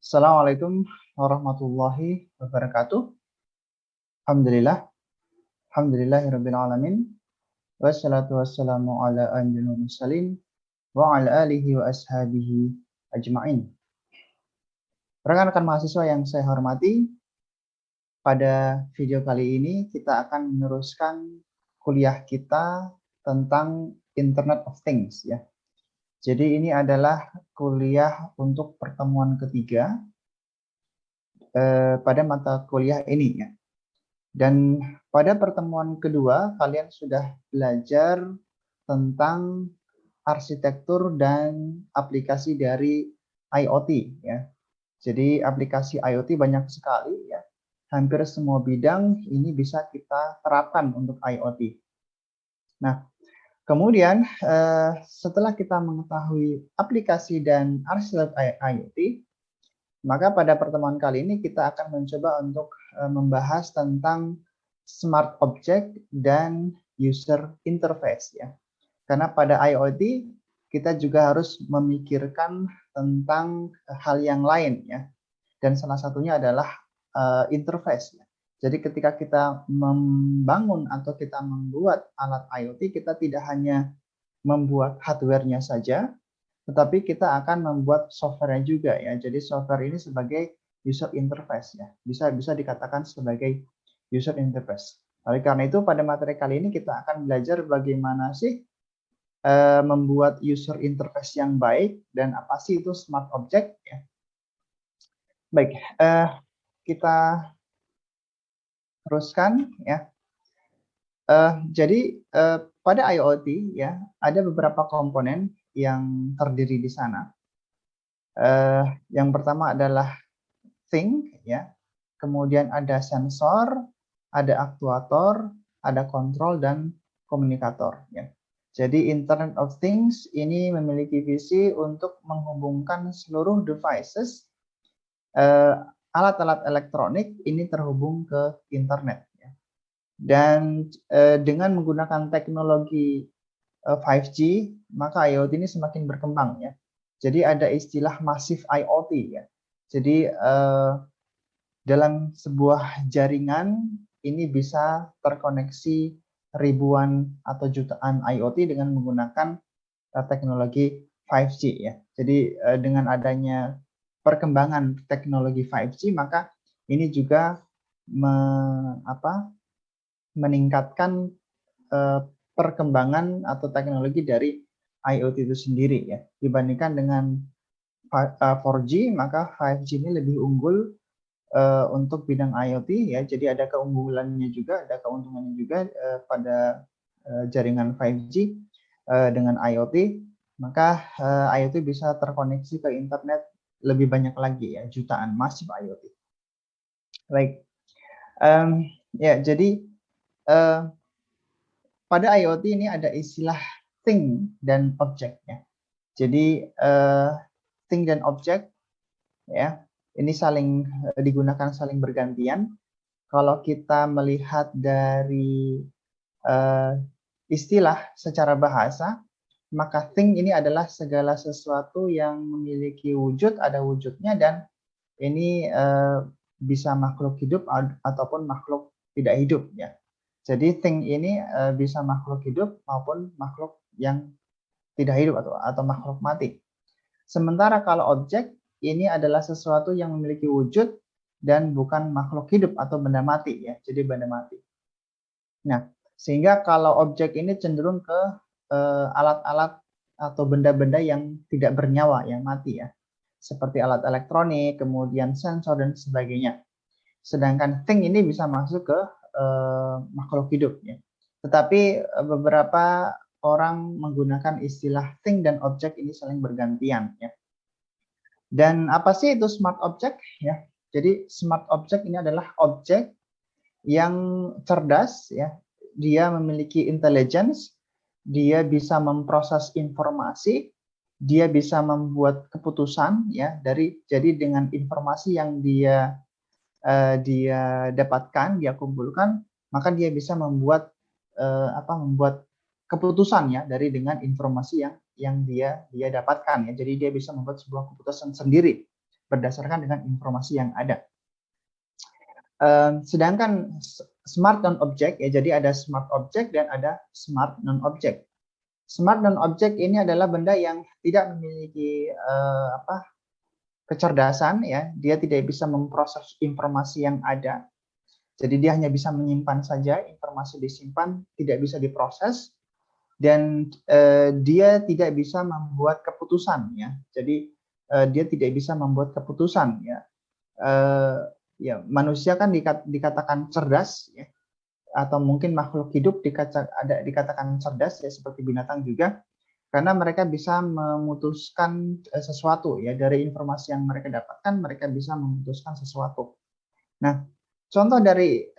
Assalamualaikum warahmatullahi wabarakatuh. Alhamdulillah, alhamdulillahirabbil alamin. Wassalatu wassalamu ala anbiya'il mursalin wa ala alihi wa ashabihi ajmain. Rekan-rekan mahasiswa yang saya hormati, pada video kali ini kita akan meneruskan kuliah kita tentang Internet of Things ya. Jadi ini adalah kuliah untuk pertemuan ketiga pada mata kuliah ini ya. Dan pada pertemuan kedua, kalian sudah belajar tentang arsitektur dan aplikasi dari IoT ya. Jadi aplikasi IoT banyak sekali ya. Hampir semua bidang ini bisa kita terapkan untuk IoT. Nah, kemudian setelah kita mengetahui aplikasi dan arsitektur IoT, maka pada pertemuan kali ini kita akan mencoba untuk membahas tentang smart object dan user interface ya. Karena pada IoT kita juga harus memikirkan tentang hal yang lain ya. Dan salah satunya adalah interface ya. Jadi ketika kita membangun atau kita membuat alat IoT, kita tidak hanya membuat hardware-nya saja, tetapi kita akan membuat software-nya juga ya. Jadi software ini sebagai user interface ya. Bisa dikatakan sebagai user interface. Oleh karena itu pada materi kali ini kita akan belajar bagaimana sih membuat user interface yang baik dan apa sih itu smart object ya. Baik, kita teruskan ya. Jadi pada IoT ya ada beberapa komponen yang terdiri di sana. Yang pertama adalah thing ya, kemudian ada sensor, ada aktuator, ada kontrol dan komunikator ya. Jadi Internet of Things ini memiliki visi untuk menghubungkan seluruh devices, alat-alat elektronik ini terhubung ke internet ya. Dan dengan menggunakan teknologi 5G, maka IoT ini semakin berkembang ya. Jadi ada istilah massive IoT ya. Jadi dalam sebuah jaringan ini bisa terkoneksi ribuan atau jutaan IoT dengan menggunakan teknologi 5G ya. Jadi dengan adanya perkembangan teknologi 5G maka ini juga meningkatkan perkembangan atau teknologi dari IoT itu sendiri ya. Dibandingkan dengan 4G maka 5G ini lebih unggul untuk bidang IoT ya. Jadi ada keunggulannya juga, ada keuntungannya juga pada jaringan 5G dengan IoT, maka IoT bisa terkoneksi ke internet lebih banyak lagi ya, jutaan massive IoT. Baik, ya jadi pada IoT ini ada istilah thing dan object ya. Jadi thing dan object ya ini saling digunakan saling bergantian. Kalau kita melihat dari istilah secara bahasa, maka thing ini adalah segala sesuatu yang memiliki wujud, ada wujudnya dan ini bisa makhluk hidup ataupun makhluk tidak hidup ya. Jadi thing ini bisa makhluk hidup maupun makhluk yang tidak hidup atau makhluk mati. Sementara kalau objek ini adalah sesuatu yang memiliki wujud dan bukan makhluk hidup atau benda mati ya. Jadi benda mati. Nah, sehingga kalau objek ini cenderung ke alat-alat atau benda-benda yang tidak bernyawa, yang mati ya. Seperti alat elektronik, kemudian sensor dan sebagainya. Sedangkan thing ini bisa masuk ke makhluk hidup ya. Tetapi beberapa orang menggunakan istilah thing dan objek ini saling bergantian ya. Dan apa sih itu smart object ya? Jadi smart object ini adalah objek yang cerdas ya. Dia memiliki intelligence, dia bisa memproses informasi, dia bisa membuat keputusan ya jadi dengan informasi yang dia dapatkan, dia kumpulkan, maka dia bisa membuat membuat keputusan ya dengan informasi yang dia dapatkan ya. Jadi dia bisa membuat sebuah keputusan sendiri berdasarkan dengan informasi yang ada. Sedangkan smart non-object ya, jadi ada smart object dan ada smart non-object. Smart non-object ini adalah benda yang tidak memiliki kecerdasan ya, dia tidak bisa memproses informasi yang ada. Jadi dia hanya bisa menyimpan saja, informasi disimpan, tidak bisa diproses, dan dia tidak bisa membuat keputusan ya. Jadi dia tidak bisa membuat keputusan ya. Ya manusia kan dikatakan cerdas ya, atau mungkin makhluk hidup dikatakan cerdas ya, seperti binatang juga, karena mereka bisa memutuskan sesuatu ya, dari informasi yang mereka dapatkan mereka bisa memutuskan sesuatu. Nah, contoh dari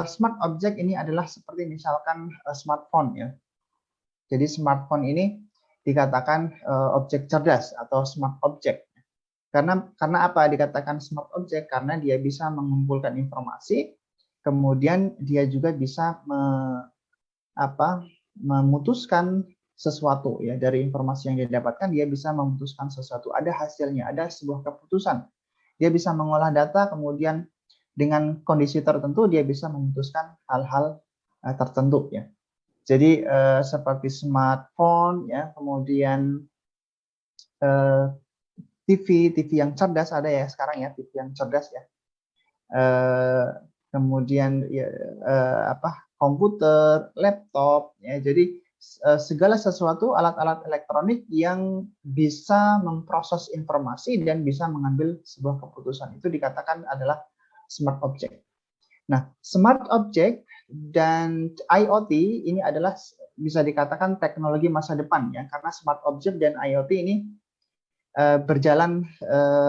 smart object ini adalah seperti misalkan smartphone ya. Jadi smartphone ini dikatakan objek cerdas atau smart object. Karena apa dikatakan smart object? Karena dia bisa mengumpulkan informasi, kemudian dia juga bisa memutuskan sesuatu ya, dari informasi yang dia dapatkan dia bisa memutuskan sesuatu, ada hasilnya, ada sebuah keputusan. Dia bisa mengolah data, kemudian dengan kondisi tertentu dia bisa memutuskan hal-hal tertentu ya. Jadi seperti smartphone ya, kemudian TV yang cerdas ada ya sekarang ya, TV yang cerdas ya. Kemudian ya, komputer, laptop ya. Jadi segala sesuatu alat-alat elektronik yang bisa memproses informasi dan bisa mengambil sebuah keputusan itu dikatakan adalah smart object. Nah, smart object dan IoT ini adalah bisa dikatakan teknologi masa depan ya, karena smart object dan IoT ini berjalan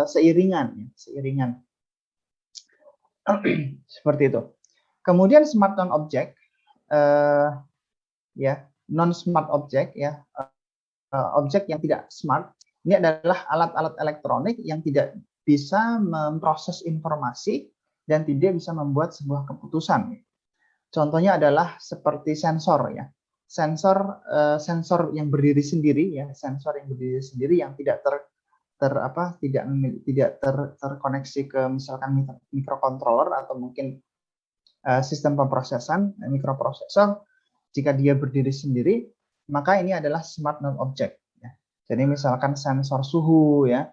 seiringan. Seperti itu. Kemudian smart non-object, ya non-smart object ya, objek yang tidak smart. Ini adalah alat-alat elektronik yang tidak bisa memproses informasi dan tidak bisa membuat sebuah keputusan. Contohnya adalah seperti sensor ya. Sensor yang berdiri sendiri ya, sensor yang berdiri sendiri yang tidak terkoneksi ke misalkan microcontroller atau mungkin sistem pemrosesan microprosesor. Jika dia berdiri sendiri, maka ini adalah smart non-object ya. Jadi misalkan sensor suhu ya,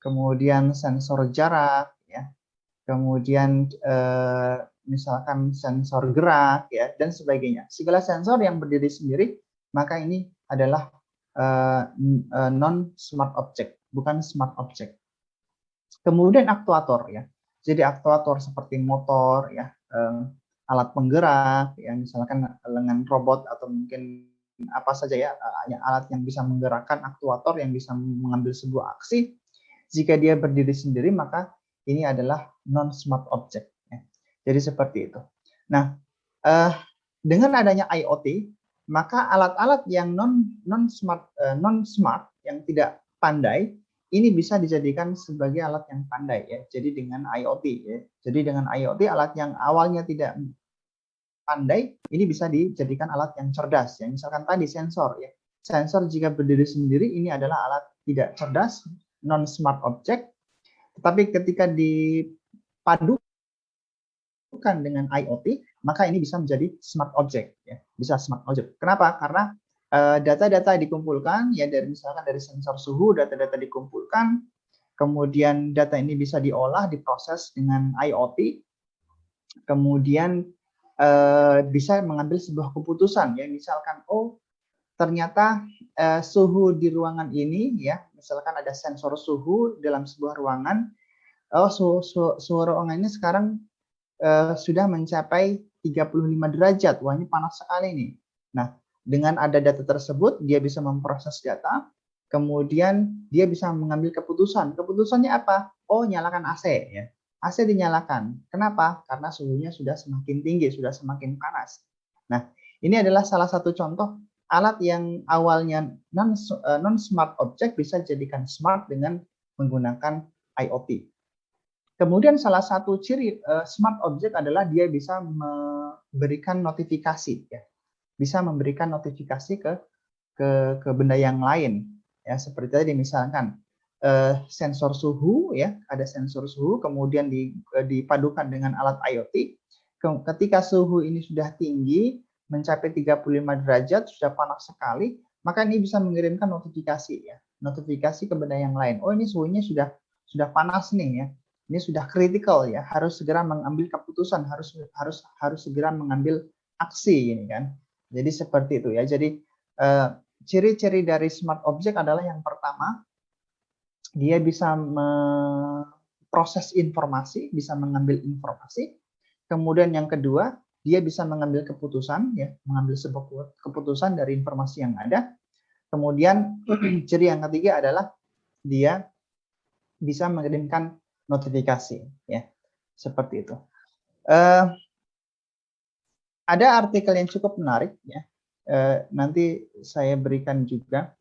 kemudian sensor jarak ya, kemudian misalkan sensor gerak ya, dan sebagainya. Segala sensor yang berdiri sendiri, maka ini adalah non-smart object, bukan smart object. Kemudian aktuator ya. Jadi aktuator seperti motor ya, alat penggerak ya, misalkan lengan robot atau mungkin apa saja ya, alat yang bisa menggerakkan, aktuator yang bisa mengambil sebuah aksi. Jika dia berdiri sendiri, maka ini adalah non-smart object ya. Jadi seperti itu. Nah, dengan adanya IoT, maka alat-alat yang non-smart yang tidak pandai ini bisa dijadikan sebagai alat yang pandai ya. Jadi dengan IoT ya. Jadi dengan IoT alat yang awalnya tidak pandai ini bisa dijadikan alat yang cerdas ya. Misalkan tadi sensor ya. Sensor jika berdiri sendiri ini adalah alat tidak cerdas, non-smart object. Tetapi ketika dipadukan dengan IoT, maka ini bisa menjadi smart object ya. Bisa smart object. Kenapa? Karena data-data dikumpulkan ya, dari misalkan dari sensor suhu, data-data dikumpulkan, kemudian data ini bisa diolah, diproses dengan IoT, kemudian bisa mengambil sebuah keputusan ya, misalkan ternyata suhu di ruangan ini ya, misalkan ada sensor suhu dalam sebuah ruangan, suhu ruangan ini sekarang sudah mencapai 35 derajat, wah ini panas sekali nih. Nah, dengan ada data tersebut, dia bisa memproses data, kemudian dia bisa mengambil keputusan. Keputusannya apa? Nyalakan AC ya. AC dinyalakan. Kenapa? Karena suhunya sudah semakin tinggi, sudah semakin panas. Nah, ini adalah salah satu contoh alat yang awalnya non-smart object bisa dijadikan smart dengan menggunakan IoT. Kemudian salah satu ciri smart object adalah dia bisa memberikan notifikasi ya. Bisa memberikan notifikasi ke benda yang lain ya, seperti tadi misalkan sensor suhu ya, ada sensor suhu, kemudian dipadukan dengan alat IoT. Ketika suhu ini sudah tinggi, mencapai 35 derajat, sudah panas sekali, maka ini bisa mengirimkan notifikasi ya, notifikasi ke benda yang lain. Oh, ini suhunya sudah panas nih ya. Ini sudah kritikal ya, harus segera mengambil keputusan, harus segera mengambil aksi ini kan. Jadi seperti itu ya. Jadi ciri-ciri dari smart object adalah yang pertama, dia bisa memproses informasi, bisa mengambil informasi. Kemudian yang kedua, dia bisa mengambil keputusan, ya, mengambil sebuah keputusan dari informasi yang ada. Kemudian ciri yang ketiga adalah dia bisa mengirimkan notifikasi, ya, seperti itu. Ada artikel yang cukup menarik, ya. Nanti saya berikan juga.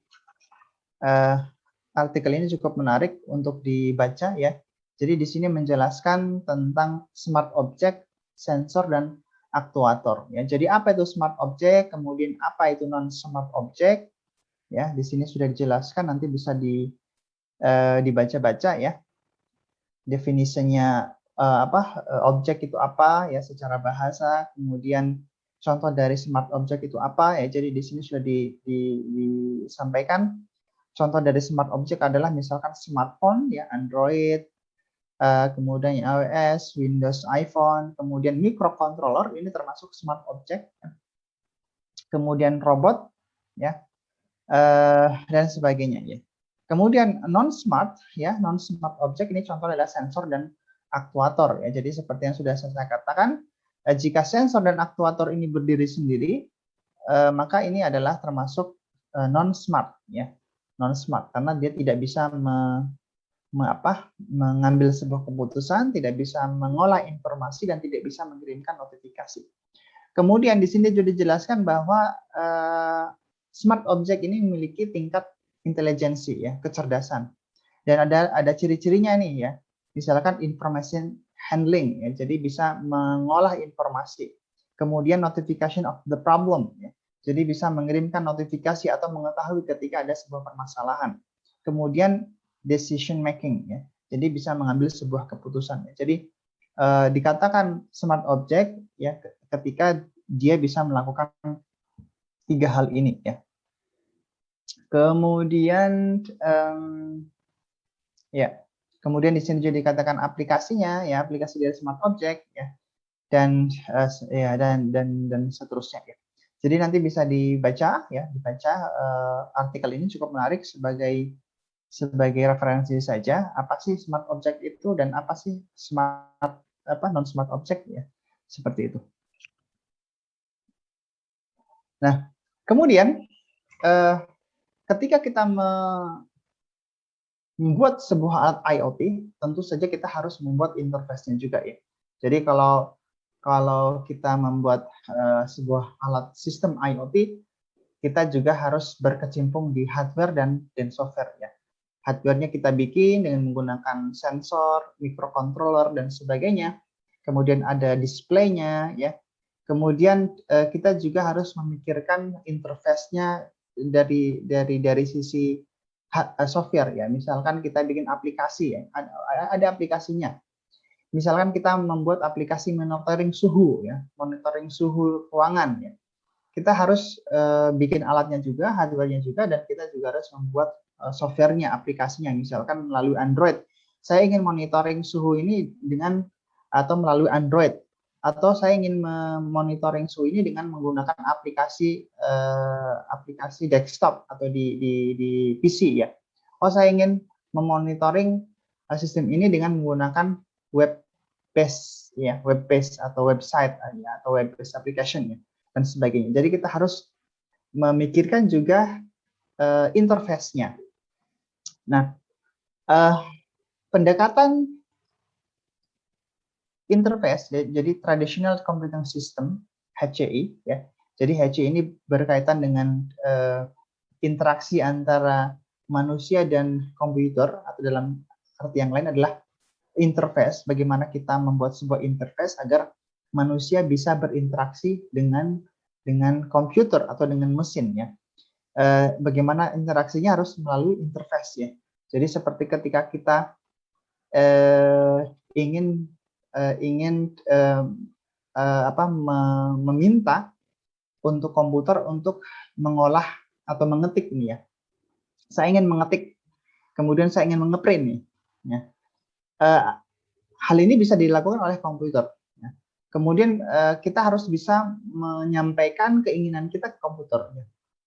Artikel ini cukup menarik untuk dibaca ya. Jadi di sini menjelaskan tentang smart object, sensor dan aktuator ya. Jadi apa itu smart object, kemudian apa itu non smart object ya. Di sini sudah dijelaskan, nanti bisa dibaca-baca ya. Definisinya objek itu apa ya secara bahasa, kemudian contoh dari smart object itu apa ya. Jadi di sini sudah disampaikan. Contoh dari smart object adalah misalkan smartphone, ya, Android, kemudian iOS, Windows, iPhone, kemudian microcontroller, ini termasuk smart object, kemudian robot, ya, dan sebagainya. Ya. Kemudian non-smart, ya, non-smart object ini contoh adalah sensor dan aktuator. Ya. Jadi seperti yang sudah saya katakan, jika sensor dan aktuator ini berdiri sendiri, maka ini adalah termasuk non-smart, ya. Non-smart karena dia tidak bisa mengambil sebuah keputusan, tidak bisa mengolah informasi dan tidak bisa mengirimkan notifikasi. Kemudian di sini juga dijelaskan bahwa smart object ini memiliki tingkat intelijensi ya, kecerdasan. Dan ada ciri-cirinya nih ya. Misalkan information handling ya, jadi bisa mengolah informasi. Kemudian notification of the problem ya. Jadi bisa mengirimkan notifikasi atau mengetahui ketika ada sebuah permasalahan. Kemudian decision making ya. Jadi bisa mengambil sebuah keputusan ya. Jadi dikatakan smart object ya ketika dia bisa melakukan 3 hal ini ya. Kemudian ya. Kemudian di sini juga dikatakan aplikasinya ya, aplikasi dari smart object ya. Dan dan seterusnya ya. Jadi nanti bisa dibaca ya, artikel ini cukup menarik sebagai referensi saja. Apa sih smart object itu dan apa sih non smart object ya, seperti itu. Nah, kemudian ketika kita membuat sebuah alat IoT, tentu saja kita harus membuat interface-nya juga ya. Jadi kalau kita membuat sebuah alat sistem IoT, kita juga harus berkecimpung di hardware dan software ya. Hardware-nya kita bikin dengan menggunakan sensor, microcontroller dan sebagainya. Kemudian ada display-nya ya. Kemudian kita juga harus memikirkan interface-nya dari sisi software ya. Misalkan kita bikin aplikasi ya, ada aplikasinya. Misalkan kita membuat aplikasi monitoring suhu ya, monitoring suhu ruangan ya. Kita harus bikin alatnya juga, hardware-nya juga, dan kita juga harus membuat software-nya, aplikasinya. Misalkan melalui Android, saya ingin monitoring suhu ini melalui Android, atau saya ingin memonitoring suhu ini dengan menggunakan aplikasi desktop atau di PC ya. Oh, saya ingin memonitoring sistem ini dengan menggunakan web based atau website ya, atau web based application ya, dan sebagainya. Jadi kita harus memikirkan juga interface-nya. Nah, pendekatan interface, jadi traditional computing system (HCI) ya. Jadi HCI ini berkaitan dengan interaksi antara manusia dan komputer, atau dalam arti yang lain adalah interface, bagaimana kita membuat sebuah interface agar manusia bisa berinteraksi dengan komputer atau dengan mesin ya. Bagaimana interaksinya harus melalui interface ya. Jadi seperti ketika kita ingin meminta untuk komputer untuk mengolah atau mengetik ini ya. Saya ingin mengetik, kemudian saya ingin mengeprint nih. Ya. Hal ini bisa dilakukan oleh komputer. Ya. Kemudian kita harus bisa menyampaikan keinginan kita ke komputer. Ya.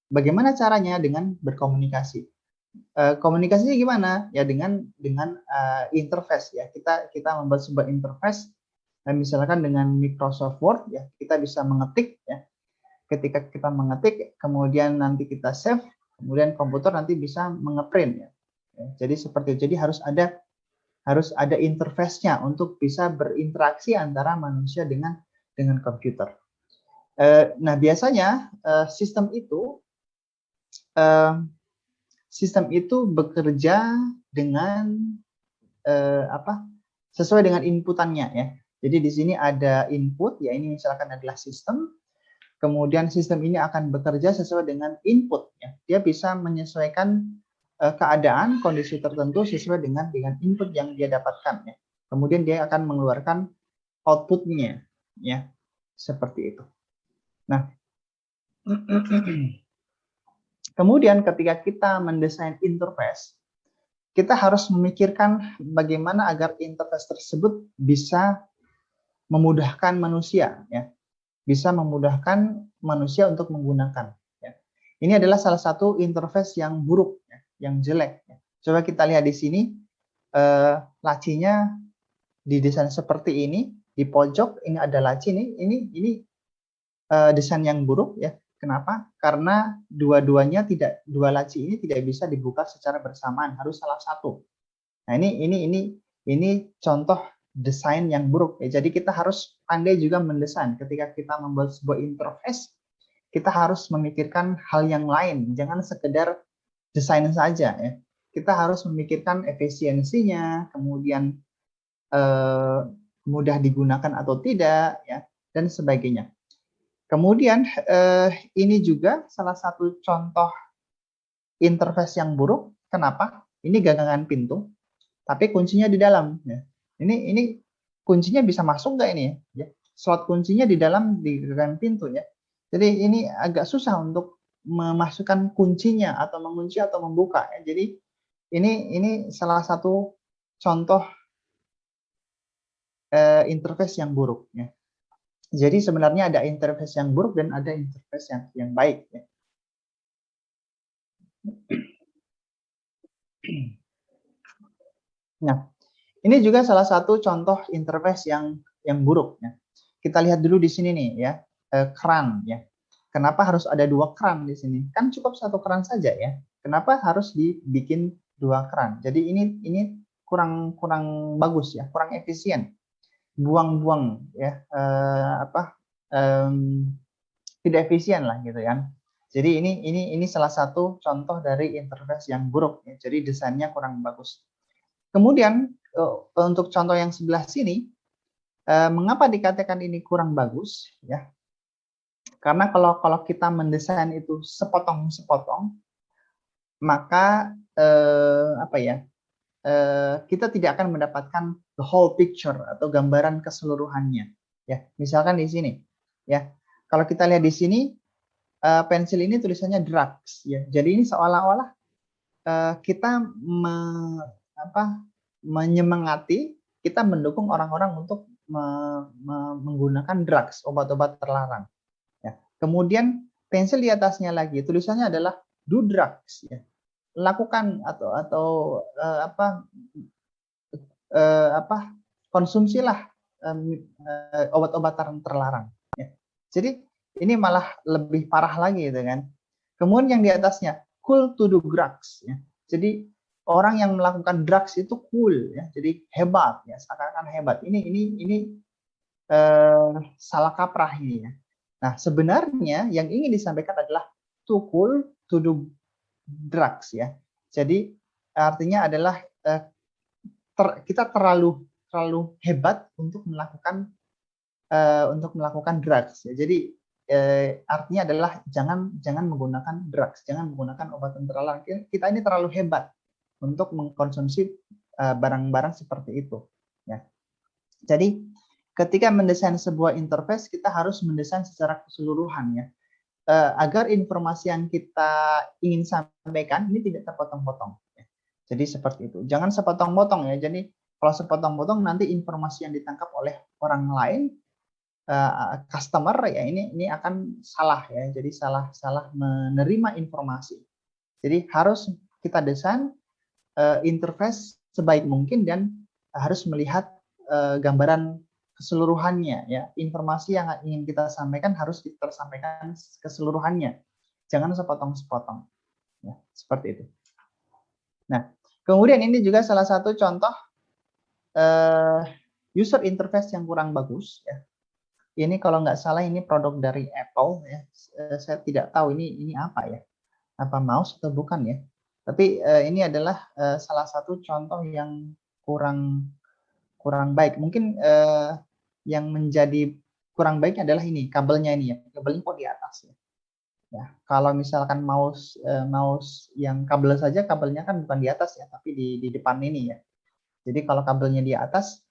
Bagaimana caranya? Dengan berkomunikasi. Komunikasinya gimana? Ya dengan interface ya. Kita membuat sebuah interface. Misalkan dengan Microsoft Word ya, kita bisa mengetik ya. Ketika kita mengetik, kemudian nanti kita save, kemudian komputer nanti bisa mengeprint ya. Jadi seperti itu. Jadi harus ada interface-nya untuk bisa berinteraksi antara manusia dengan komputer. Nah biasanya sistem itu bekerja dengan sesuai dengan inputannya ya. Jadi di sini ada input ya, ini misalkan adalah sistem. Kemudian sistem ini akan bekerja sesuai dengan input ya. Dia bisa menyesuaikan keadaan kondisi tertentu sesuai dengan input yang dia dapatkan ya. Kemudian dia akan mengeluarkan outputnya ya. Seperti itu. Nah, kemudian ketika kita mendesain interface, kita harus memikirkan bagaimana agar interface tersebut bisa memudahkan manusia ya. Bisa memudahkan manusia untuk menggunakan. Ya. Ini adalah salah satu interface yang buruk, ya, yang jelek. Ya. Coba kita lihat di sini, lacinya didesain seperti ini, di pojok ini ada laci ini desain yang buruk ya. Kenapa? Karena dua laci ini tidak bisa dibuka secara bersamaan, harus salah satu. Nah ini contoh desain yang buruk ya. Jadi kita harus pandai juga mendesain. Ketika kita membuat sebuah interface, kita harus memikirkan hal yang lain. Jangan sekedar desain saja ya. Kita harus memikirkan efisiensinya, kemudian mudah digunakan atau tidak ya, dan sebagainya. Kemudian ini juga salah satu contoh interface yang buruk. Kenapa? Ini gagangan pintu, tapi kuncinya di dalam. Ya. Ini kuncinya bisa masuk nggak ini ya? Slot kuncinya di dalam di gagangan pintu ya. Jadi ini agak susah untuk memasukkan kuncinya atau mengunci atau membuka. Ya. Jadi ini salah satu contoh interface yang buruk. Ya. Jadi sebenarnya ada interface yang buruk dan ada interface yang baik. Ya. Nah, ini juga salah satu contoh interface yang buruk. Ya. Kita lihat dulu di sini nih ya, keran ya. Kenapa harus ada dua keran di sini? Kan cukup satu keran saja ya. Kenapa harus dibikin dua keran? Jadi ini kurang bagus ya, kurang efisien. Buang-buang ya, tidak efisien lah gitu kan. Jadi ini salah satu contoh dari interface yang buruk ya. Jadi desainnya kurang bagus. Kemudian untuk contoh yang sebelah sini, mengapa dikatakan ini kurang bagus ya? Karena kalau kita mendesain itu sepotong-sepotong, maka kita tidak akan mendapatkan the whole picture atau gambaran keseluruhannya. Ya, misalkan di sini, ya, kalau kita lihat di sini pensil ini tulisannya drugs, ya. Jadi ini seolah-olah kita menyemangati, kita mendukung orang-orang untuk menggunakan drugs, obat-obat terlarang. Ya. Kemudian pensil di atasnya lagi tulisannya adalah do drugs, ya. Lakukan atau konsumsilah obat-obatan terlarang. Ya. Jadi ini malah lebih parah lagi, gitu kan. Kemudian yang di atasnya cool to do drugs. Ya. Jadi orang yang melakukan drugs itu cool, ya. Jadi hebat, ya. Seakan-akan hebat. Ini salah kaprah ini, ya. Nah, sebenarnya yang ingin disampaikan adalah too cool to do drugs, ya. Jadi artinya adalah kita terlalu hebat untuk melakukan drugs, ya. Jadi artinya adalah jangan menggunakan drugs, jangan menggunakan obat terlarang. Kita ini terlalu hebat untuk mengkonsumsi barang-barang seperti itu. Ya. Jadi ketika mendesain sebuah interface, kita harus mendesain secara keseluruhan ya, agar informasi yang kita ingin sampaikan ini tidak terpotong-potong. Ya. Jadi seperti itu. Jangan sepotong-potong ya. Jadi kalau sepotong-potong nanti informasi yang ditangkap oleh orang lain, customer ya ini akan salah ya. Jadi salah menerima informasi. Jadi harus kita desain interface sebaik mungkin dan harus melihat gambaran keseluruhannya ya. Informasi yang ingin kita sampaikan harus kita sampaikan keseluruhannya. Jangan sepotong-sepotong. Ya, seperti itu. Nah, kemudian ini juga salah satu contoh user interface yang kurang bagus ya. Ini kalau nggak salah ini produk dari Apple ya. Saya tidak tahu ini apa ya. Apa mouse atau bukan ya. Tapi ini adalah salah satu contoh yang kurang baik. Mungkin yang menjadi kurang baik adalah ini kabelnya ini ya. Kabelnya kok di atas ya. Ya, kalau misalkan mouse yang kabel saja, kabelnya kan bukan di atas ya, tapi di depan ini ya. Jadi kalau kabelnya di atas,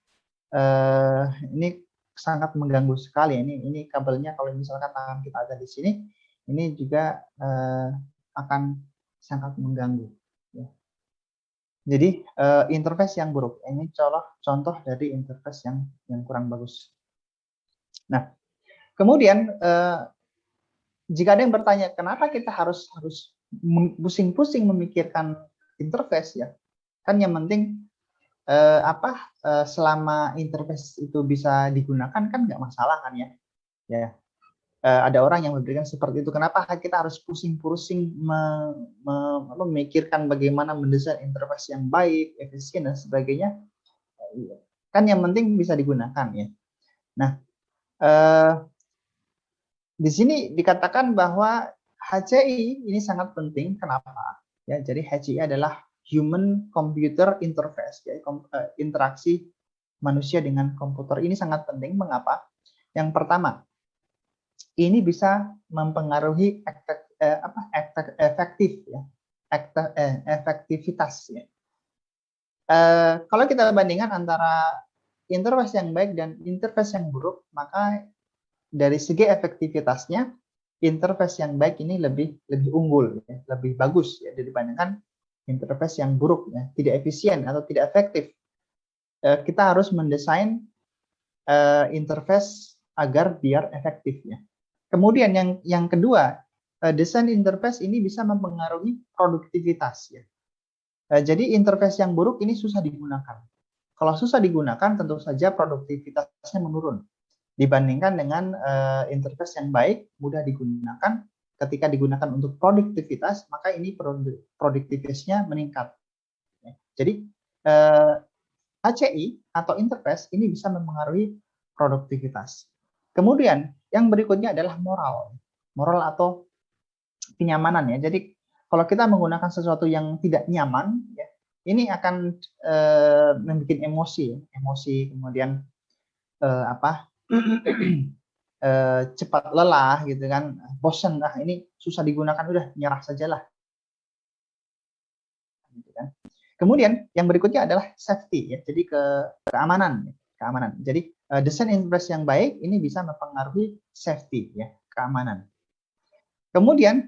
ini sangat mengganggu sekali. Ini kabelnya kalau misalkan tangan kita ada di sini, ini juga akan sangat mengganggu. Ya. Jadi interface yang buruk. Ini contoh dari interface yang kurang bagus. Nah, kemudian jika ada yang bertanya, kenapa kita harus pusing-pusing memikirkan interface ya? Kan yang penting selama interface itu bisa digunakan kan nggak masalah kan ya? Ya. Ada orang yang memberikan seperti itu. Kenapa kita harus pusing-pusing memikirkan bagaimana mendesain interface yang baik, efisien dan sebagainya? Kan yang penting bisa digunakan ya. Nah, di sini dikatakan bahwa HCI ini sangat penting. Kenapa? Ya, jadi HCI adalah Human Computer Interface, ya, interaksi manusia dengan komputer. Ini sangat penting. Mengapa? Yang pertama, ini bisa mempengaruhi efektif ya, efektivitas ya. Kalau kita bandingkan antara interface yang baik dan interface yang buruk, maka dari segi efektivitasnya interface yang baik ini lebih unggul ya, lebih bagus ya dibandingkan interface yang buruk ya, tidak efisien atau tidak efektif. Kita harus mendesain interface agar biar efektif ya. Kemudian yang kedua, desain interface ini bisa mempengaruhi produktivitas ya. Jadi interface yang buruk ini susah digunakan. Kalau susah digunakan tentu saja produktivitasnya menurun dibandingkan dengan interface yang baik, mudah digunakan. Ketika digunakan untuk produktivitas, maka ini produktivitasnya meningkat. Jadi HCI atau interface ini bisa mempengaruhi produktivitas. Kemudian yang berikutnya adalah moral atau kenyamanan ya. Jadi kalau kita menggunakan sesuatu yang tidak nyaman, ya, ini akan membuat emosi, kemudian cepat lelah gitu kan, bosan, ini susah digunakan, udah nyerah sajalah. Gitu kan. Kemudian yang berikutnya adalah safety ya, jadi keamanan. Jadi desain interface yang baik ini bisa mempengaruhi safety ya, keamanan. Kemudian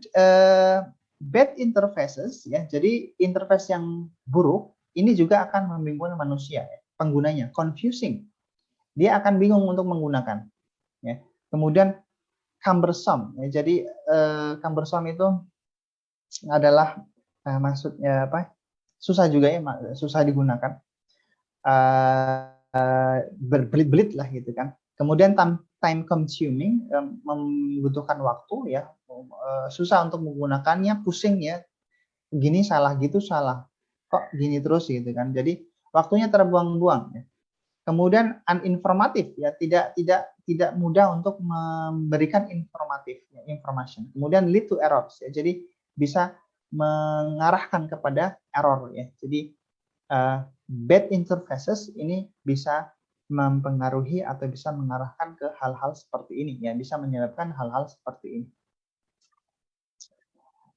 bad interfaces ya, jadi interface yang buruk ini juga akan membingungkan manusia ya, penggunanya, confusing. Dia akan bingung untuk menggunakan. Ya. Kemudian cumbersome, ya. Jadi cumbersome itu adalah maksudnya apa? Susah juga ya, susah digunakan, berbelit-belit lah gitu kan. Kemudian time consuming, membutuhkan waktu ya, susah untuk menggunakannya, pusing ya, gini salah gitu salah, kok gini terus gitu kan. Jadi waktunya terbuang-buang ya. Kemudian uninformatif ya, tidak mudah untuk memberikan information. Kemudian lead to errors ya, jadi bisa mengarahkan kepada error ya. Jadi bad interfaces ini bisa mempengaruhi atau bisa mengarahkan ke hal-hal seperti ini ya, bisa menyebabkan hal-hal seperti ini.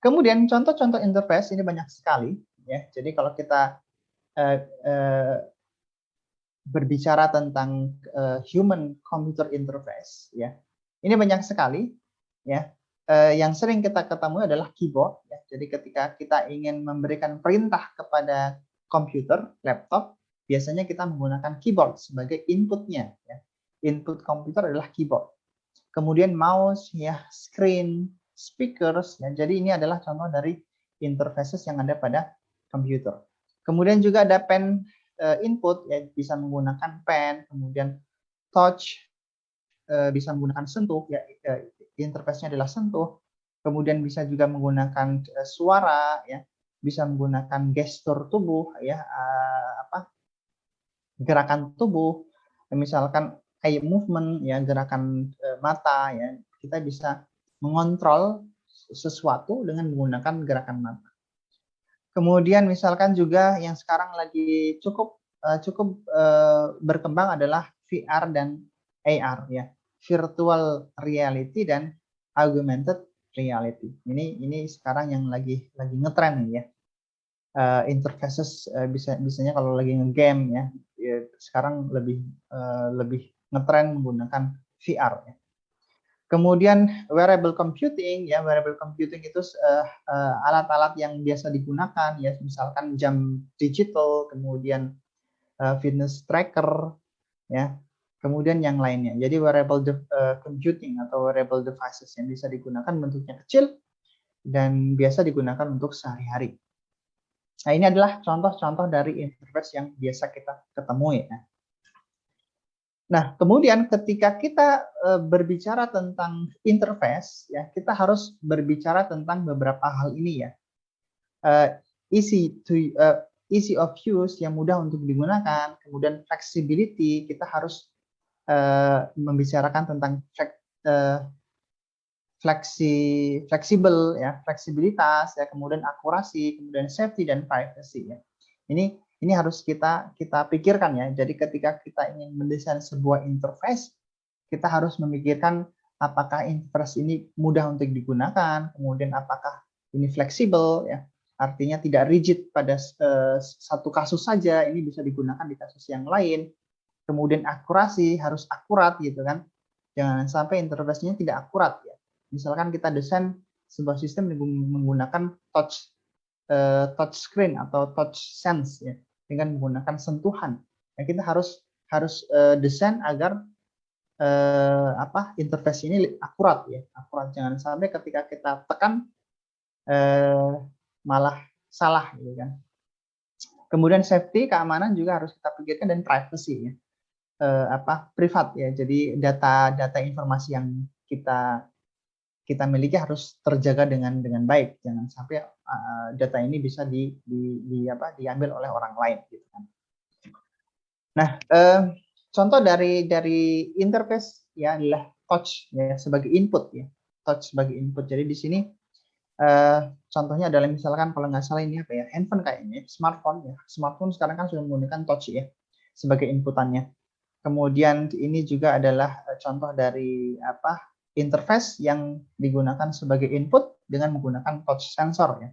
Kemudian contoh-contoh interface ini banyak sekali. ya. Jadi kalau kita uh, uh, berbicara tentang human computer interface, ya, ini banyak sekali, ya. Yang sering kita ketemu adalah keyboard, ya. Jadi ketika kita ingin memberikan perintah kepada komputer, laptop, biasanya kita menggunakan keyboard sebagai inputnya, ya. Input komputer adalah keyboard. Kemudian mouse, ya, screen, speakers, ya. Jadi ini adalah contoh dari interfaces yang ada pada komputer. Kemudian juga ada pen input, ya, bisa menggunakan pen, kemudian touch, bisa menggunakan sentuh, ya, interface-nya adalah sentuh. Kemudian bisa juga menggunakan suara, ya, bisa menggunakan gestur tubuh, ya, gerakan tubuh, misalkan eye movement, ya, gerakan mata, ya, kita bisa mengontrol sesuatu dengan menggunakan gerakan mata. Kemudian misalkan juga yang sekarang lagi cukup berkembang adalah VR dan AR, ya, virtual reality dan augmented reality. Ini sekarang yang lagi ngetren, ya. Interfaces bisanya kalau lagi ngegame, ya, sekarang lebih ngetren menggunakan VR, ya. Kemudian wearable computing, ya, wearable computing itu alat-alat yang biasa digunakan, ya, misalkan jam digital, kemudian fitness tracker, ya, kemudian yang lainnya. Jadi wearable computing atau wearable devices yang bisa digunakan bentuknya kecil dan biasa digunakan untuk sehari-hari. Nah, ini adalah contoh-contoh dari interface yang biasa kita ketemui, ya. Nah, kemudian ketika kita berbicara tentang interface, ya, kita harus berbicara tentang beberapa hal ini, ya. Easy of use, yang mudah untuk digunakan, kemudian flexibility, kita harus membicarakan tentang fleksibel, ya, fleksibilitas, ya, kemudian akurasi, kemudian safety dan privacy, ya. Ini harus kita pikirkan, ya. Jadi ketika kita ingin mendesain sebuah interface, kita harus memikirkan apakah interface ini mudah untuk digunakan, kemudian apakah ini fleksibel, ya. Artinya tidak rigid pada satu kasus saja, ini bisa digunakan di kasus yang lain. Kemudian akurasi, harus akurat, gitu kan. Jangan sampai interface-nya tidak akurat, ya. Misalkan kita desain sebuah sistem menggunakan touch screen atau touch sense, ya, dengan menggunakan sentuhan. Ya, kita harus desain agar interface ini akurat, ya, akurat. Jangan sampai ketika kita tekan malah salah, gitu kan. Kemudian safety, keamanan juga harus kita pikirkan, dan privacy, ya, privat, ya. Jadi data informasi yang kita miliki harus terjaga dengan baik. Jangan sampai data ini bisa diambil oleh orang lain, gitu kan. Nah, contoh dari interface, ya, adalah touch, ya, sebagai input, ya. Touch sebagai input. Jadi di sini contohnya adalah misalkan kalau nggak salah ini apa ya, handphone kayaknya, smartphone, ya. Smartphone sekarang kan sudah menggunakan touch, ya, sebagai inputannya. Kemudian ini juga adalah contoh dari interface yang digunakan sebagai input dengan menggunakan touch sensor, ya.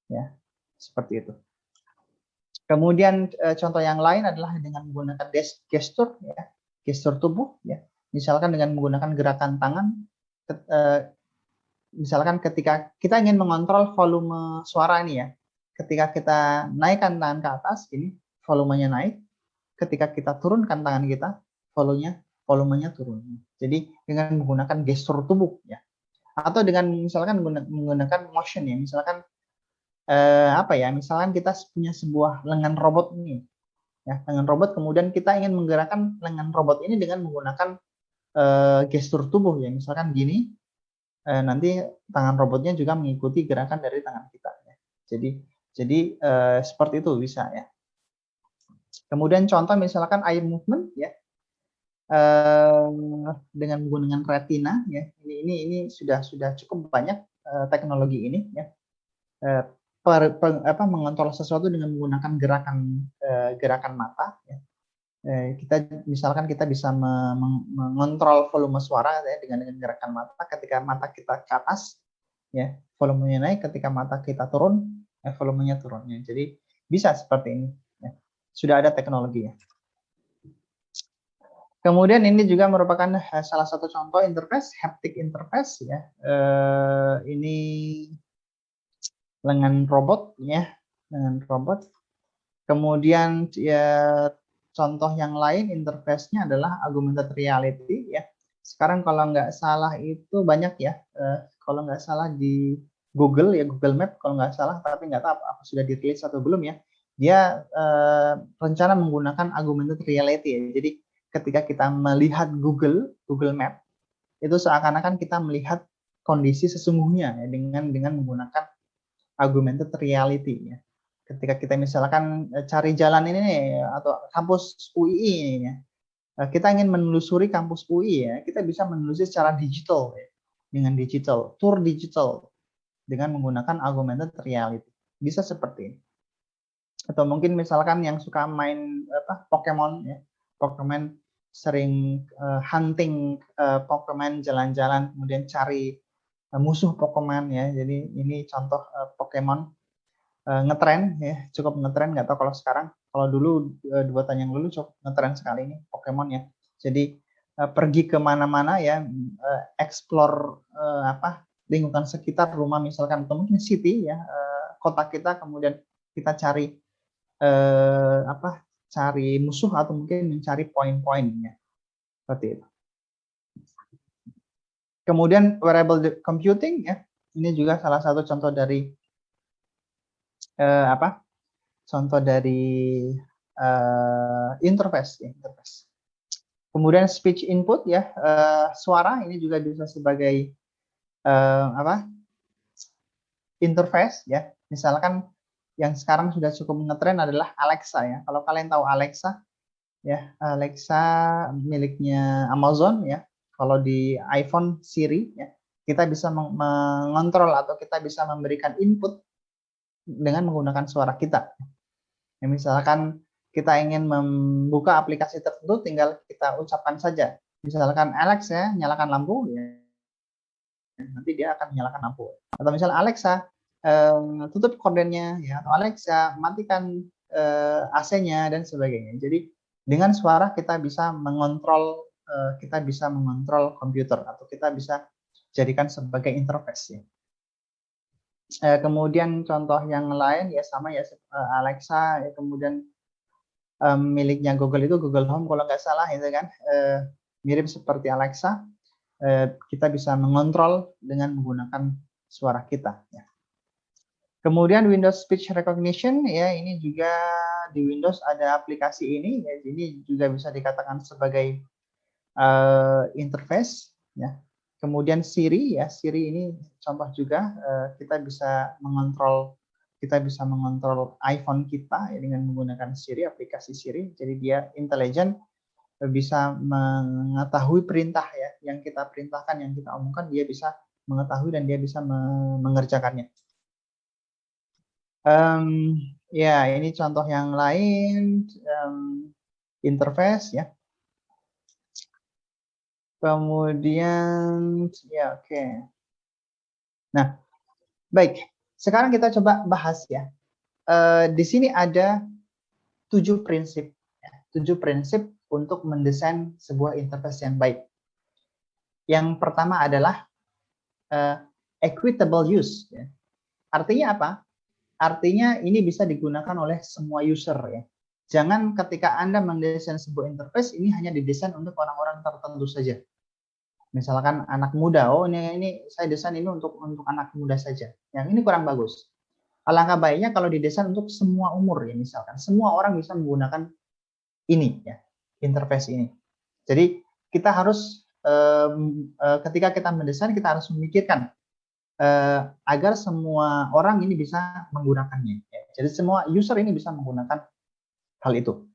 Ya, seperti itu. Kemudian contoh yang lain adalah dengan menggunakan gestur, ya, gestur tubuh, ya. Misalkan dengan menggunakan gerakan tangan, misalkan ketika kita ingin mengontrol volume suara ini, ya. Ketika kita naikkan tangan ke atas, ini volumenya naik. Ketika kita turunkan tangan kita, volumenya turun. Jadi dengan menggunakan gestur tubuh, ya. Atau dengan misalkan menggunakan motion, ya. Misalkan misalkan kita punya sebuah lengan robot ini, ya, lengan robot, kemudian kita ingin menggerakkan lengan robot ini dengan menggunakan gestur tubuh, ya. Misalkan gini, nanti tangan robotnya juga mengikuti gerakan dari tangan kita, ya. Jadi seperti itu bisa, ya. Kemudian contoh misalkan eye movement, ya, dengan menggunakan retina, ya. Ini sudah cukup banyak teknologi ini, ya. Mengontrol sesuatu dengan menggunakan gerakan mata, ya. Misalkan kita bisa mengontrol volume suara, ya, dengan gerakan mata. Ketika mata kita ke atas, ya, volumenya naik. Ketika mata kita turun, volumenya turun. Ya. Jadi bisa seperti ini. Ya. Sudah ada teknologi ya. Kemudian ini juga merupakan salah satu contoh interface, haptic interface ya. Ini lengan robot ya, lengan robot. Kemudian ya contoh yang lain interface-nya adalah augmented reality ya. Sekarang kalau nggak salah itu banyak ya. Kalau nggak salah di Google ya, Google Map kalau nggak salah, tapi nggak tahu apa sudah dirilis atau belum ya. Dia rencana menggunakan augmented reality ya. Jadi ketika kita melihat Google Map itu seakan-akan kita melihat kondisi sesungguhnya ya, dengan menggunakan augmented reality ya. Ketika kita misalkan cari jalan ini nih, atau kampus UI ini ya, kita ingin menelusuri kampus UI ya, kita bisa menelusuri secara digital ya, dengan digital, tour digital dengan menggunakan augmented reality. Bisa seperti ini. Atau mungkin misalkan yang suka main Pokemon ya, Pokemon sering hunting Pokemon, jalan-jalan kemudian cari musuh Pokemon ya. Jadi ini contoh Pokemon ngetren ya, cukup ngetren. Nggak tahu kalau sekarang, kalau dulu 2 tahun yang lalu cukup ngetren sekali ini Pokemon ya. Jadi pergi ke mana-mana ya, explore lingkungan sekitar rumah misalkan, atau mungkin city ya, kota kita, kemudian kita cari cari musuh atau mungkin mencari poin-poinnya seperti itu. Kemudian wearable computing ya, ini juga salah satu contoh dari contoh dari interface ya, interface. Kemudian speech input ya, suara ini juga bisa sebagai interface ya. Misalkan yang sekarang sudah cukup ngetren adalah Alexa ya. Kalau kalian tahu Alexa ya, Alexa miliknya Amazon ya. Kalau di iPhone Siri ya, kita bisa mengontrol atau kita bisa memberikan input dengan menggunakan suara kita. Ya, misalkan kita ingin membuka aplikasi tertentu, tinggal kita ucapkan saja. Misalkan Alexa nyalakan lampu ya, nanti dia akan menyalakan lampu. Atau misalnya Alexa tutup kordennya ya, atau Alexa matikan AC-nya dan sebagainya. Jadi dengan suara kita bisa mengontrol komputer, atau kita bisa jadikan sebagai interface ya. Kemudian contoh yang lain ya sama ya, Alexa ya, kemudian miliknya Google itu Google Home kalau nggak salah itu kan, mirip seperti Alexa. Kita bisa mengontrol dengan menggunakan suara kita ya. Kemudian Windows Speech Recognition ya, ini juga di Windows ada aplikasi ini ya, ini juga bisa dikatakan sebagai interface ya. Kemudian Siri ya, Siri ini contoh juga, kita bisa mengontrol iPhone kita ya, dengan menggunakan Siri, aplikasi Siri. Jadi dia intelijen, bisa mengetahui perintah ya, yang kita perintahkan, yang kita omongkan, dia bisa mengetahui dan dia bisa mengerjakannya. Ya, ini contoh yang lain, interface ya. Kemudian ya, oke. Nah, baik. Sekarang kita coba bahas ya. Di sini ada 7 prinsip ya. 7 prinsip untuk mendesain sebuah interface yang baik. Yang pertama adalah equitable use ya. Artinya apa? Artinya ini bisa digunakan oleh semua user ya. Jangan ketika Anda mendesain sebuah interface ini hanya didesain untuk orang-orang tertentu saja. Misalkan anak muda, oh ini saya desain ini untuk anak muda saja. Yang ini kurang bagus. Alangkah baiknya kalau didesain untuk semua umur ya, misalkan semua orang bisa menggunakan ini ya, interface ini. Jadi kita harus ketika kita mendesain kita harus memikirkan agar semua orang ini bisa menggunakannya. Jadi semua user ini bisa menggunakan hal itu.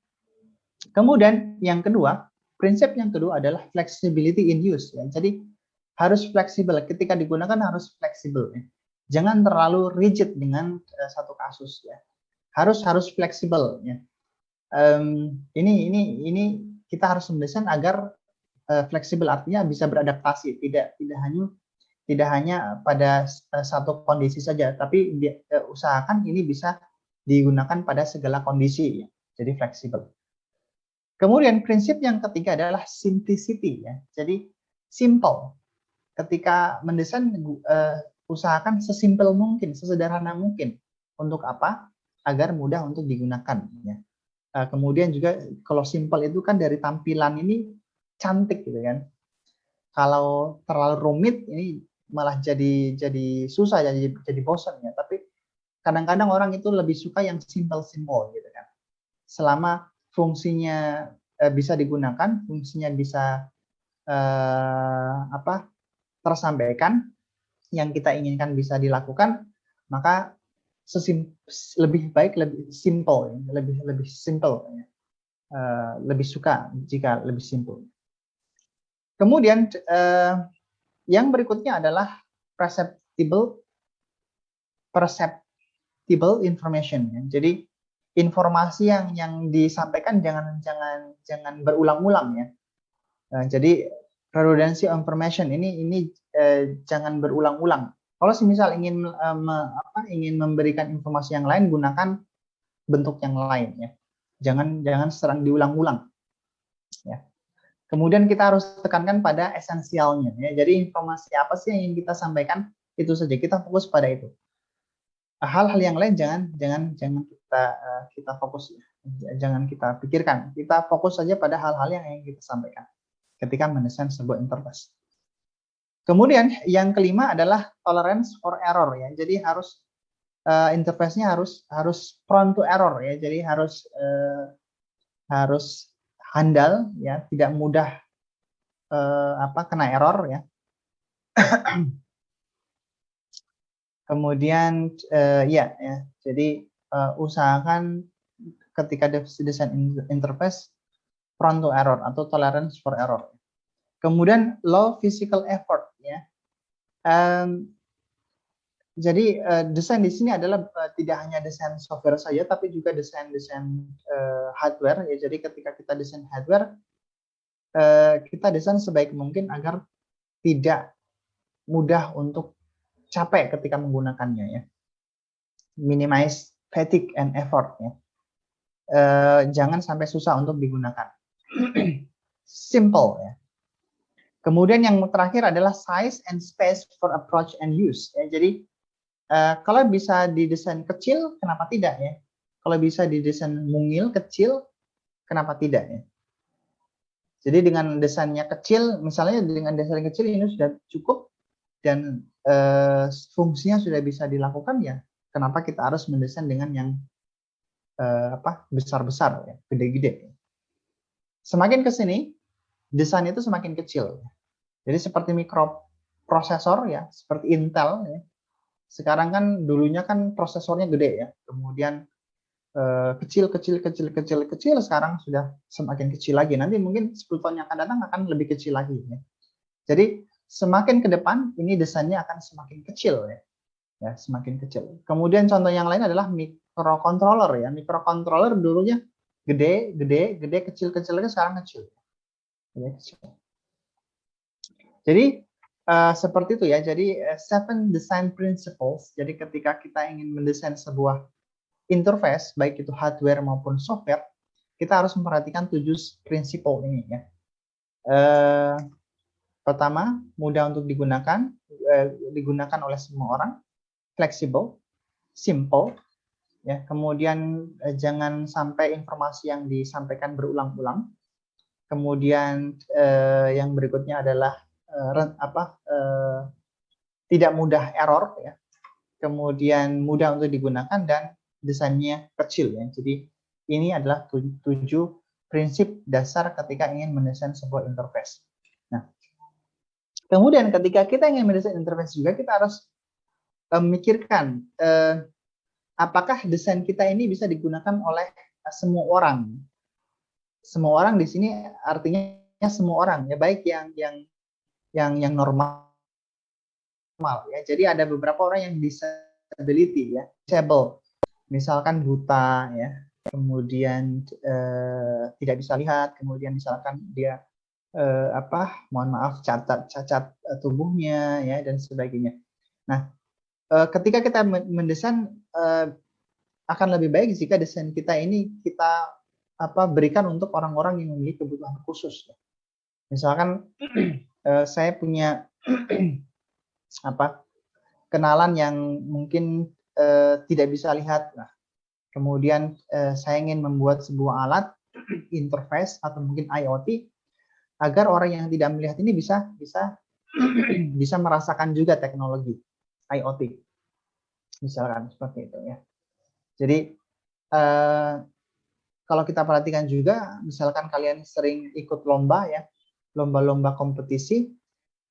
Kemudian yang kedua, prinsip yang kedua adalah flexibility in use. Ya. Jadi harus fleksibel, ketika digunakan harus fleksibel. Ya. Jangan terlalu rigid dengan satu kasus. Ya. Harus fleksibel. Ya. Ini kita harus mendesain agar fleksibel, artinya bisa beradaptasi, tidak tidak hanya pada satu kondisi saja, tapi usahakan ini bisa digunakan pada segala kondisi, ya. Jadi fleksibel. Kemudian prinsip yang ketiga adalah simplicity, ya. Jadi simple. Ketika mendesain, usahakan sesimpel mungkin, sesederhana mungkin. Untuk apa? Agar mudah untuk digunakan, ya. Kemudian juga kalau simple itu kan dari tampilan ini cantik gitu kan. Kalau terlalu rumit ini malah jadi susah, jadi bosan, ya. Tapi kadang-kadang orang itu lebih suka yang simple gitu kan. Selama fungsinya bisa digunakan, fungsinya bisa tersampaikan, yang kita inginkan bisa dilakukan, maka lebih baik lebih simple, ya. lebih simple, ya. Lebih suka jika lebih simple. Kemudian yang berikutnya adalah perceptible information, ya. Jadi informasi yang disampaikan jangan berulang-ulang, ya. Jadi redundancy information ini jangan berulang-ulang. Kalau misal ingin memberikan informasi yang lain, gunakan bentuk yang lain, ya. Jangan serang diulang-ulang, ya. Kemudian kita harus tekankan pada esensialnya, ya. Jadi informasi apa sih yang ingin kita sampaikan, itu saja, kita fokus pada itu. Hal-hal yang lain jangan kita fokus, ya. Jangan kita pikirkan. Kita fokus saja pada hal-hal yang ingin kita sampaikan ketika mendesain sebuah interface. Kemudian yang kelima adalah tolerance for error, ya. Jadi harus interface-nya harus prone to error, ya. Jadi harus handal, ya, tidak mudah kena error, ya. Kemudian ya, jadi usahakan ketika desain interface prone to error atau tolerance for error. Kemudian low physical effort, ya. Jadi desain di sini adalah tidak hanya desain software saja, tapi juga desain hardware, ya. Jadi ketika kita desain hardware, kita desain sebaik mungkin agar tidak mudah untuk capek ketika menggunakannya, ya. Minimize fatigue and effort, ya. Jangan sampai susah untuk digunakan. Simple, ya. Kemudian yang terakhir adalah size and space for approach and use, ya. Jadi kalau bisa didesain kecil, kenapa tidak, ya? Kalau bisa didesain mungil, kecil, kenapa tidak, ya? Jadi dengan desainnya kecil, misalnya dengan desain kecil ini sudah cukup dan fungsinya sudah bisa dilakukan, ya. Kenapa kita harus mendesain dengan yang besar-besar, ya, gede-gede? Semakin ke sini, desain itu semakin kecil. Jadi seperti mikroprosesor, ya, seperti Intel, ya. Sekarang kan dulunya kan prosesornya gede, ya. Kemudian kecil, sekarang sudah semakin kecil lagi. Nanti mungkin 10 tahun yang akan datang akan lebih kecil lagi, ya. Jadi semakin ke depan ini desainnya akan semakin kecil, ya. Ya, semakin kecil. Kemudian contoh yang lain adalah microcontroller, ya. Microcontroller dulunya gede, kecil, sekarang kecil. Jadi seperti itu, ya. Jadi 7 design principles. Jadi ketika kita ingin mendesain sebuah interface, baik itu hardware maupun software, kita harus memperhatikan 7 prinsip ini, ya. Pertama, mudah untuk digunakan oleh semua orang. Fleksibel, simple, ya. Kemudian jangan sampai informasi yang disampaikan berulang-ulang. Kemudian yang berikutnya adalah tidak mudah error, ya. Kemudian mudah untuk digunakan dan desainnya kecil, ya. Jadi ini adalah 7 prinsip dasar ketika ingin mendesain sebuah interface. Nah, kemudian ketika kita ingin mendesain interface juga kita harus memikirkan apakah desain kita ini bisa digunakan oleh semua orang. Semua orang di sini artinya semua orang, ya, baik yang normal, ya. Jadi ada beberapa orang yang disability, ya, disable, misalkan buta, ya. Kemudian tidak bisa lihat, kemudian misalkan dia mohon maaf cacat tubuhnya ya dan sebagainya. Nah, ketika kita mendesain akan lebih baik jika desain kita ini kita berikan untuk orang-orang yang memiliki kebutuhan khusus. Misalkan saya punya kenalan yang mungkin tidak bisa lihat. Nah, kemudian saya ingin membuat sebuah alat interface atau mungkin IoT agar orang yang tidak melihat ini bisa merasakan juga teknologi IoT, misalkan seperti itu ya. Jadi kalau kita perhatikan juga, misalkan kalian sering ikut lomba ya, lomba-lomba kompetisi,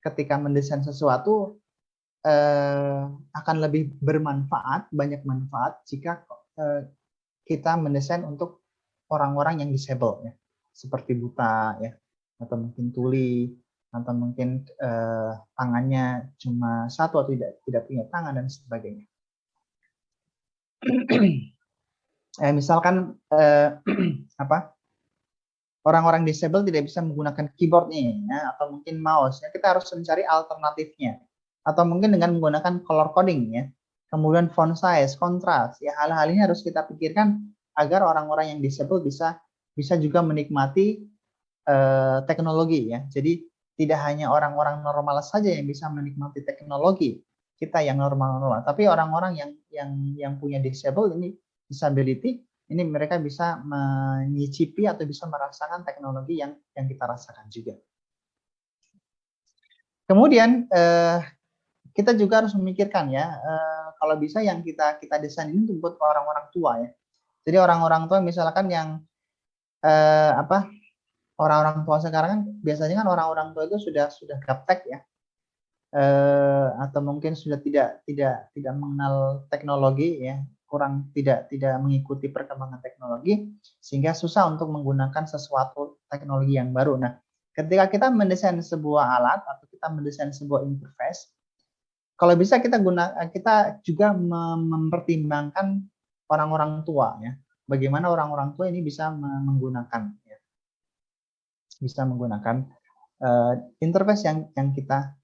ketika mendesain sesuatu akan lebih bermanfaat, banyak manfaat jika kita mendesain untuk orang-orang yang disable ya, seperti buta ya, atau mungkin tuli, atau mungkin tangannya cuma satu atau tidak punya tangan dan sebagainya. Misalkan orang-orang disable tidak bisa menggunakan keyboard nih ya, atau mungkin mouse ya, kita harus mencari alternatifnya, atau mungkin dengan menggunakan color coding ya, kemudian font size, kontras ya, hal-hal ini harus kita pikirkan agar orang-orang yang disable bisa juga menikmati teknologi ya. Jadi tidak hanya orang-orang normal saja yang bisa menikmati teknologi, kita yang normal-normal, tapi orang-orang yang punya disability ini mereka bisa menyicipi atau bisa merasakan teknologi yang kita rasakan juga. Kemudian kita juga harus memikirkan ya, kalau bisa yang kita desain ini buat orang-orang tua ya. Jadi orang-orang tua misalkan yang orang-orang tua sekarang kan biasanya kan orang-orang tua itu sudah gaptek ya, atau mungkin sudah tidak mengenal teknologi ya, kurang tidak mengikuti perkembangan teknologi sehingga susah untuk menggunakan sesuatu teknologi yang baru. Nah, ketika kita mendesain sebuah alat atau kita mendesain sebuah interface, kalau bisa kita juga mempertimbangkan orang-orang tua ya, bagaimana orang-orang tua ini bisa menggunakan ya, bisa menggunakan interface yang kita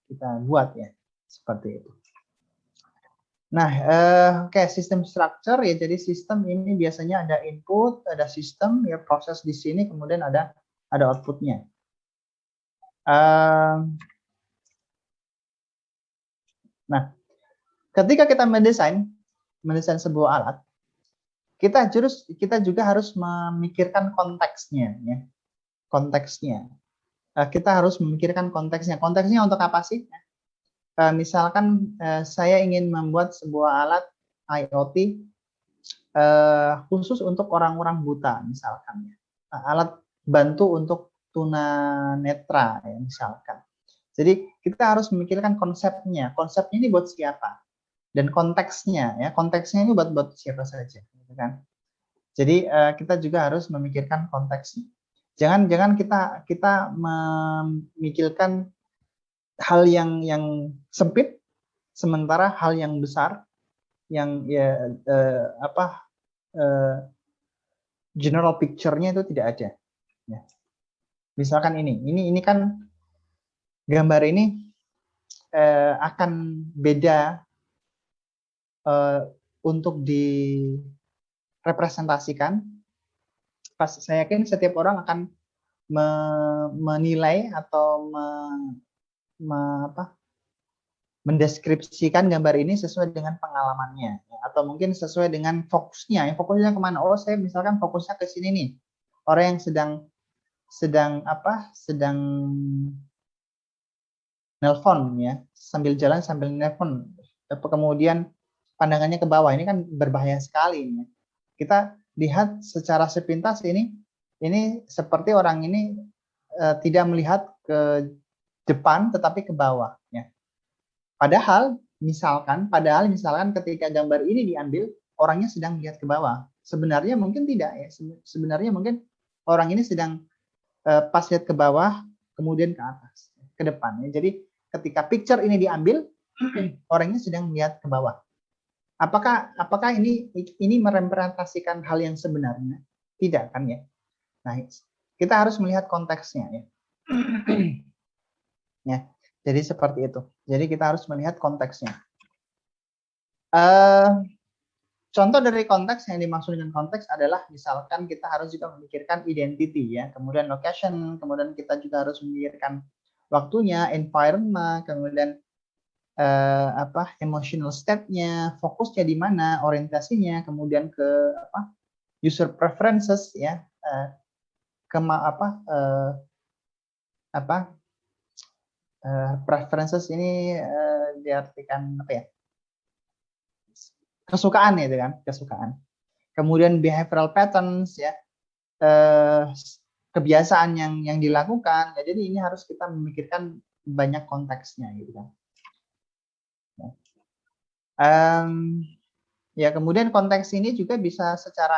buat ya, seperti itu. Nah, sistem structure ya, jadi sistem ini biasanya ada input, ada sistem ya, proses di sini, kemudian ada outputnya. Nah, ketika kita mendesain sebuah alat, kita juga harus memikirkan konteksnya ya, konteksnya. Kita harus memikirkan konteksnya. Konteksnya untuk apa sih? Misalkan saya ingin membuat sebuah alat IoT khusus untuk orang-orang buta, misalkan ya. Alat bantu untuk tunanetra ya, misalkan. Jadi kita harus memikirkan konsepnya. Konsepnya ini buat siapa? Dan konteksnya ya, konteksnya ini buat siapa saja, gitu kan? Jadi kita juga harus memikirkan konteksnya. Jangan kita memikirkan hal yang sempit, sementara hal yang besar yang ya general picture-nya itu tidak ada. Ya. Misalkan ini kan gambar ini akan beda untuk direpresentasikan. Saya yakin setiap orang akan menilai atau mendeskripsikan gambar ini sesuai dengan pengalamannya ya, atau mungkin sesuai dengan fokusnya. Fokusnya kemana? Oh, saya misalkan fokusnya ke sini nih. Orang yang sedang nelpon ya, sambil jalan sambil nelpon. Kemudian pandangannya ke bawah, ini kan berbahaya sekali ya. Kita lihat secara sepintas ini seperti orang ini tidak melihat ke depan tetapi ke bawah ya. Padahal misalkan ketika gambar ini diambil, orangnya sedang melihat ke bawah. Sebenarnya mungkin tidak ya. Sebenarnya mungkin orang ini sedang pas lihat ke bawah, kemudian ke atas, ke depan. Ya. Jadi ketika picture ini diambil, orangnya sedang melihat ke bawah. Apakah ini merepresentasikan hal yang sebenarnya? Tidak kan ya. Nah, kita harus melihat konteksnya ya. Ya, jadi seperti itu. Jadi kita harus melihat konteksnya. Uh, Contoh dari konteks yang dimaksud dengan konteks adalah misalkan kita harus juga memikirkan identity ya, kemudian location, kemudian kita juga harus memikirkan waktunya, environment, kemudian emotional state-nya, fokusnya di mana, orientasinya, kemudian ke user preferences ya, preferences ini diartikan apa ya? Kesukaan itu kan, kesukaan. Kemudian behavioral patterns ya, kebiasaan yang dilakukan. Ya, jadi ini harus kita memikirkan banyak konteksnya gitu kan. Ya, kemudian konteks ini juga bisa secara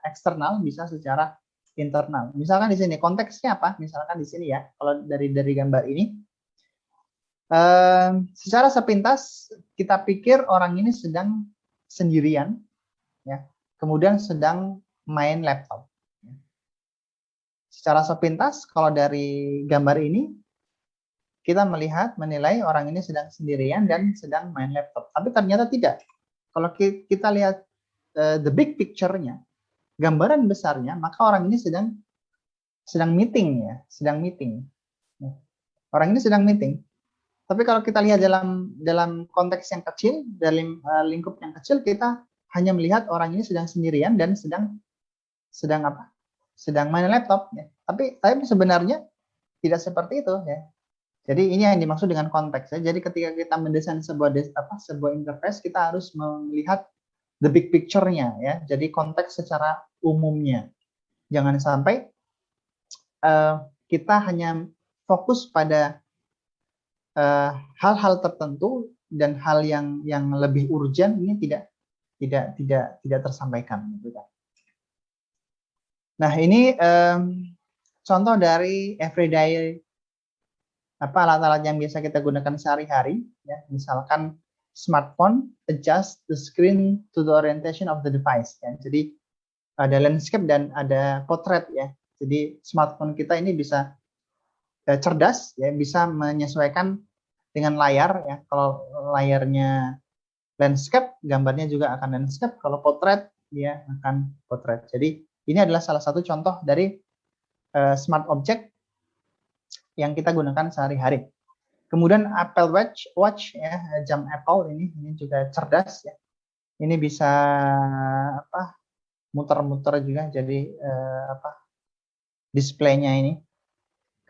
eksternal, bisa secara internal. Misalkan di sini konteksnya apa? Misalkan di sini ya, kalau dari gambar ini, secara sepintas kita pikir orang ini sedang sendirian, ya, kemudian sedang main laptop. Secara sepintas, kalau dari gambar ini kita menilai orang ini sedang sendirian dan sedang main laptop. Tapi ternyata tidak. Kalau kita lihat the big picture-nya, gambaran besarnya, maka orang ini sedang meeting ya, sedang meeting. Orang ini sedang meeting. Tapi kalau kita lihat dalam konteks yang kecil, dalam lingkup yang kecil, kita hanya melihat orang ini sedang sendirian dan sedang apa? Sedang main laptop. Ya. Tapi sebenarnya tidak seperti itu ya. Jadi ini yang dimaksud dengan konteks ya. Jadi ketika kita mendesain sebuah interface, kita harus melihat the big picture-nya ya. Jadi konteks secara umumnya. Jangan sampai kita hanya fokus pada hal-hal tertentu dan hal yang lebih urgent ini tidak tersampaikan gitu kan. Nah, ini contoh dari everyday alat-alat yang biasa kita gunakan sehari-hari ya. Misalkan smartphone adjust the screen to the orientation of the device ya. Jadi ada landscape dan ada portrait ya. Jadi smartphone kita ini bisa cerdas ya, bisa menyesuaikan dengan layar ya. Kalau layarnya landscape, gambarnya juga akan landscape. Kalau portrait, dia akan portrait. Jadi ini adalah salah satu contoh dari smart object yang kita gunakan sehari-hari. Kemudian Apple Watch ya, jam Apple ini juga cerdas ya. Ini bisa muter-muter juga jadi displaynya ini.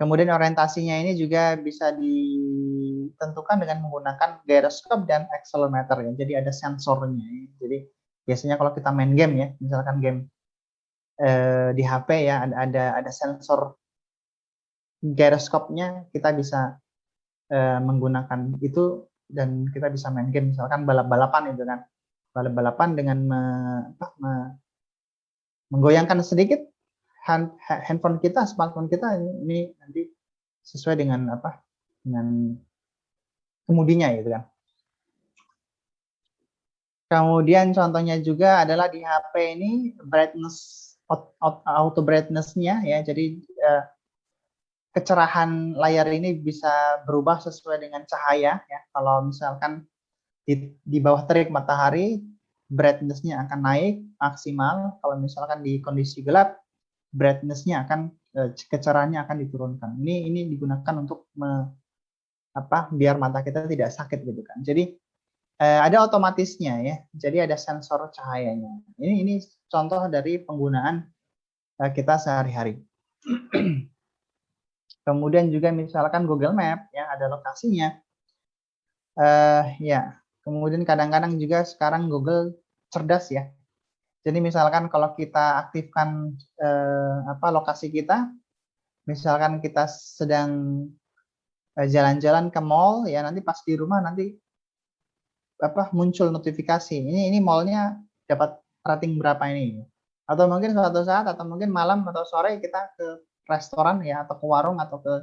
Kemudian orientasinya ini juga bisa ditentukan dengan menggunakan gyroscope dan accelerometer ya. Jadi ada sensornya. Jadi biasanya kalau kita main game ya, misalkan game di HP ya, ada sensor gyroscope-nya, kita bisa menggunakan itu dan kita bisa main game, misalkan balap-balapan itu kan. Balap-balapan dengan menggoyangkan sedikit handphone kita, smartphone kita ini nanti sesuai dengan dengan kemudinya gitu kan. Kemudian contohnya juga adalah di HP ini brightness auto brightness-nya ya. Jadi kecerahan layar ini bisa berubah sesuai dengan cahaya ya. Kalau misalkan di bawah terik matahari brightness-nya akan naik maksimal. Kalau misalkan di kondisi gelap brightness-nya akan kecerahannya akan diturunkan. Ini digunakan untuk biar mata kita tidak sakit gitu kan. Jadi ada otomatisnya ya. Jadi ada sensor cahayanya. Ini contoh dari penggunaan kita sehari-hari. Kemudian juga misalkan Google Map ya, ada lokasinya. Ya. Kemudian kadang-kadang juga sekarang Google cerdas ya. Jadi misalkan kalau kita aktifkan lokasi kita, misalkan kita sedang jalan-jalan ke mall ya, nanti pas di rumah nanti muncul notifikasi. Ini mallnya dapat rating berapa ini. Atau mungkin suatu saat atau mungkin malam atau sore kita ke restoran ya atau ke warung atau ke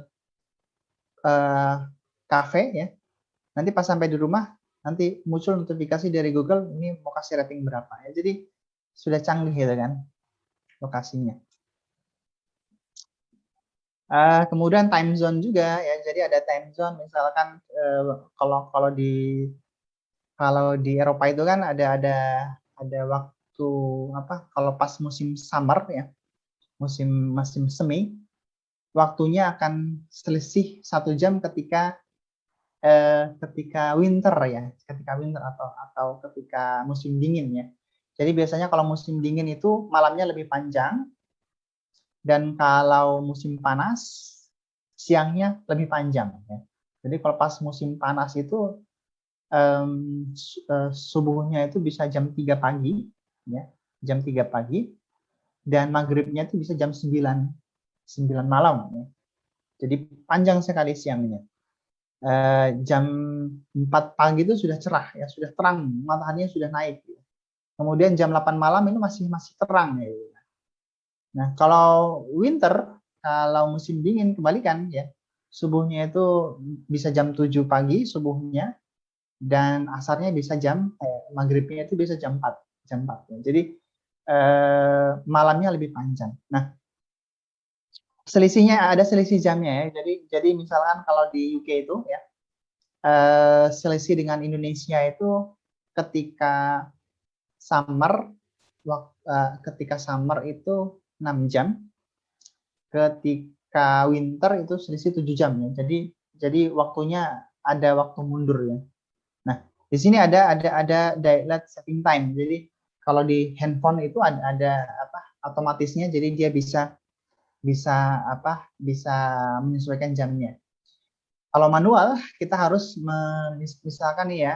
kafe ya. Nanti pas sampai di rumah nanti muncul notifikasi dari Google ini mau kasih rating berapa ya. Jadi sudah canggih gitu kan lokasinya. Kemudian time zone juga ya. Jadi ada time zone misalkan kalau kalau di Eropa itu kan ada waktu apa? Kalau pas musim summer ya, musim musim semi, waktunya akan selisih 1 jam ketika winter ya, ketika winter atau ketika musim dingin ya. Jadi biasanya kalau musim dingin itu malamnya lebih panjang, dan kalau musim panas siangnya lebih panjang ya. Jadi kalau pas musim panas itu subuhnya itu bisa jam 3 pagi ya, jam 3 pagi, dan maghribnya itu bisa jam 9 malam ya. Jadi panjang sekali siangnya. Jam 4 pagi itu sudah cerah ya, sudah terang, mataharinya sudah naik. Kemudian jam 8 malam itu masih terang ya. Nah, kalau winter, kalau musim dingin kebalikan ya. Subuhnya itu bisa jam 7 pagi subuhnya, dan asarnya bisa maghribnya itu bisa jam 4 ya. Jadi malamnya lebih panjang. Nah, ada selisih jamnya ya. Jadi misalkan kalau di UK itu ya, selisih dengan Indonesia itu ketika summer ketika summer itu 6 jam, ketika winter itu selisih 7 jam ya. Jadi waktunya ada waktu mundur ya. Nah, di sini ada daylight saving time. Jadi kalau di handphone itu ada apa? Otomatisnya, jadi dia bisa menyesuaikan jamnya. Kalau manual kita harus misalkan nih ya,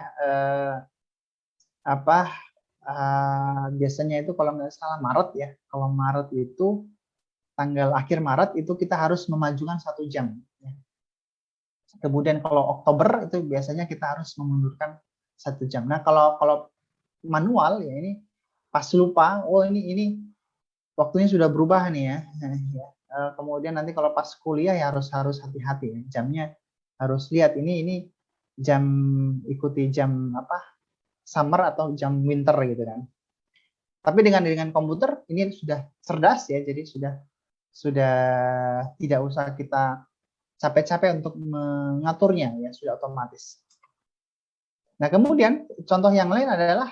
biasanya itu kalau nggak salah Maret ya. Kalau Maret itu tanggal akhir Maret itu kita harus memajukan 1 jam. Ya. Kemudian kalau Oktober itu biasanya kita harus memundurkan 1 jam. Nah, kalau manual ya, ini pas lupa, oh ini waktunya sudah berubah nih ya. Kemudian nanti kalau pas kuliah ya harus hati-hati ya. Jamnya harus lihat ini jam, ikuti jam apa, summer atau jam winter gitu kan. Tapi dengan komputer ini sudah cerdas ya, jadi sudah tidak usah kita capek-capek untuk mengaturnya ya, sudah otomatis. Nah, kemudian contoh yang lain adalah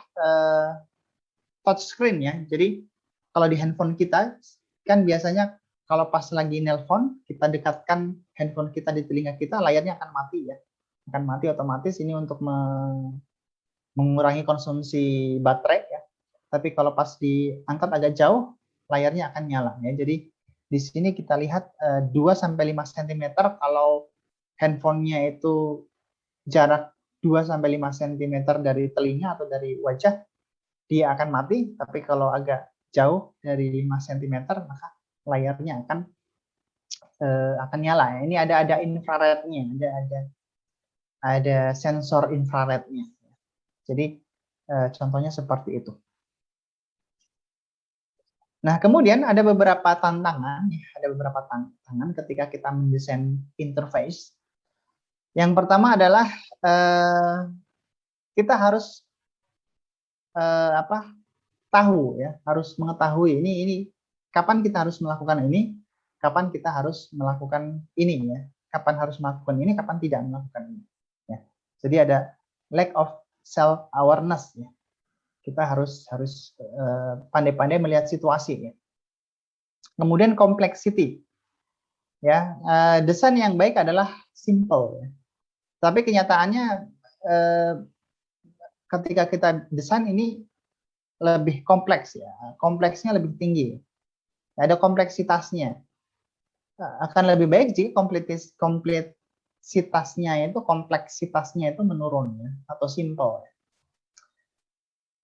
touch screen ya. Jadi kalau di handphone kita kan biasanya kalau pas lagi nelpon, kita dekatkan handphone kita di telinga kita, layarnya akan mati ya. Akan mati otomatis, ini untuk mengurangi konsumsi baterai ya. Tapi kalau pas diangkat agak jauh, layarnya akan nyala ya. Jadi di sini kita lihat 2-5 cm kalau handphonenya itu jarak 2-5 cm dari telinga atau dari wajah, dia akan mati. Tapi kalau agak jauh dari 5 cm, maka layarnya akan nyala. Ini ada infrarednya, ada sensor infrarednya. Jadi contohnya seperti itu. Nah, kemudian ada beberapa tantangan ketika kita mendesain interface. Yang pertama adalah kita harus harus mengetahui ini kapan kita harus melakukan ini, kapan kita harus melakukan ini ya, kapan harus melakukan ini, kapan tidak melakukan ini. Ya. Jadi ada lack of self awareness ya. Kita harus pandai-pandai melihat situasi ya. Kemudian complexity ya, desain yang baik adalah simple ya. Tapi kenyataannya ketika kita desain ini lebih kompleks ya, kompleksnya lebih tinggi, ada kompleksitasnya. Akan lebih baik jika kompleksitasnya itu menurun ya, atau simple ya.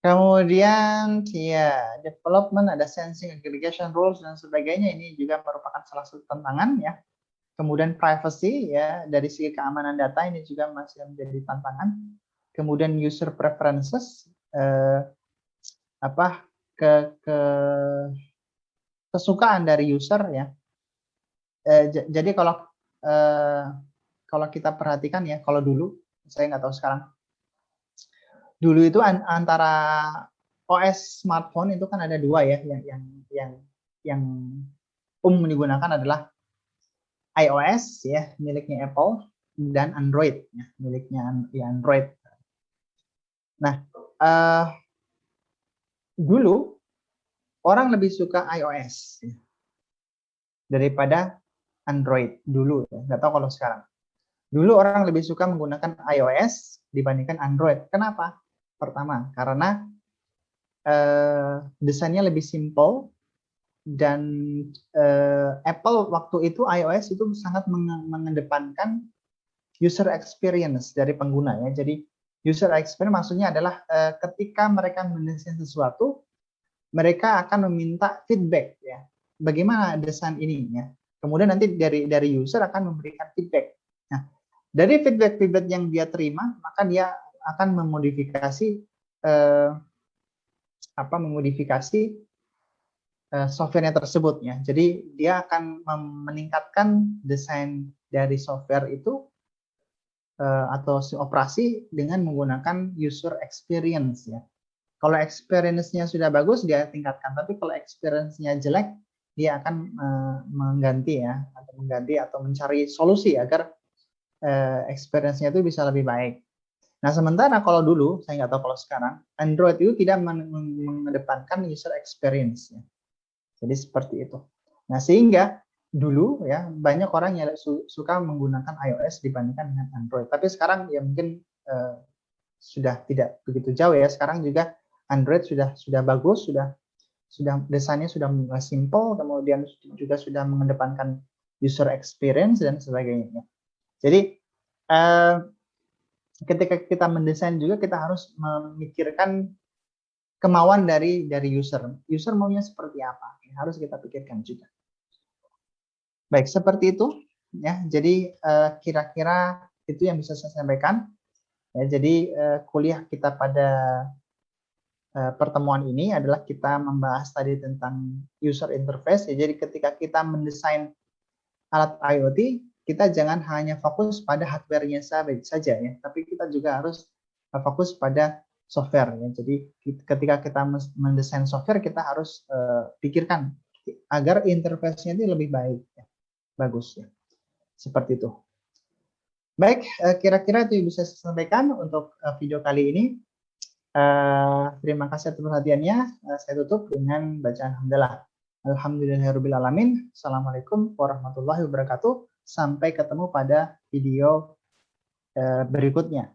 Kemudian ya, development, ada sensing, aggregation rules dan sebagainya, ini juga merupakan salah satu tantangan ya. Kemudian privacy ya, dari segi keamanan data ini juga masih menjadi tantangan. Kemudian user preferences, kesukaan dari user ya. Jadi kalau kita perhatikan ya, kalau dulu, saya nggak tahu sekarang, dulu itu antara OS smartphone itu kan ada dua ya, yang digunakan adalah iOS ya miliknya Apple dan Android ya miliknya Android. Nah, dulu orang lebih suka iOS ya, daripada Android dulu ya. Nggak tahu kalau sekarang. Dulu orang lebih suka menggunakan iOS dibandingkan Android. Kenapa? Pertama, karena desainnya lebih simple dan Apple waktu itu iOS itu sangat mengedepankan user experience dari pengguna ya. Jadi user experience maksudnya adalah ketika mereka mendesain sesuatu, mereka akan meminta feedback ya. Bagaimana desain ini ya. Kemudian nanti dari user akan memberikan feedback. Nah, dari feedback yang dia terima, maka dia akan memodifikasi softwarenya tersebut ya. Jadi dia akan meningkatkan desain dari software itu atau operasi dengan menggunakan user experience ya. Kalau experience-nya sudah bagus dia tingkatkan, tapi kalau experience-nya jelek dia akan mengganti atau mencari solusi agar experience-nya itu bisa lebih baik. Nah, sementara kalau dulu, saya nggak tahu kalau sekarang, Android itu tidak mengedepankan user experience ya. Jadi seperti itu. Nah, sehingga dulu ya banyak orang yang suka menggunakan iOS dibandingkan dengan Android. Tapi sekarang ya mungkin sudah tidak begitu jauh ya. Sekarang juga Android sudah bagus, sudah desainnya sudah simple, kemudian juga sudah mengedepankan user experience dan sebagainya. Jadi ketika kita mendesain juga kita harus memikirkan kemauan dari user. User maunya seperti apa? Harus kita pikirkan juga. Baik, seperti itu ya. Jadi kira-kira itu yang bisa saya sampaikan. Ya, jadi kuliah kita pada pertemuan ini adalah kita membahas tadi tentang user interface. Ya, jadi ketika kita mendesain alat IoT, kita jangan hanya fokus pada hardware-nya saja ya, tapi kita juga harus fokus pada software ya. Jadi ketika kita mendesain software kita harus pikirkan agar interface-nya itu lebih baik ya. Bagus ya. Seperti itu. Baik, kira-kira itu yang bisa saya sampaikan untuk video kali ini. Terima kasih atas perhatiannya. Saya tutup dengan bacaan hamdalah. Alhamdulillahirabbil alamin. Assalamualaikum warahmatullahi wabarakatuh. Sampai ketemu pada video berikutnya.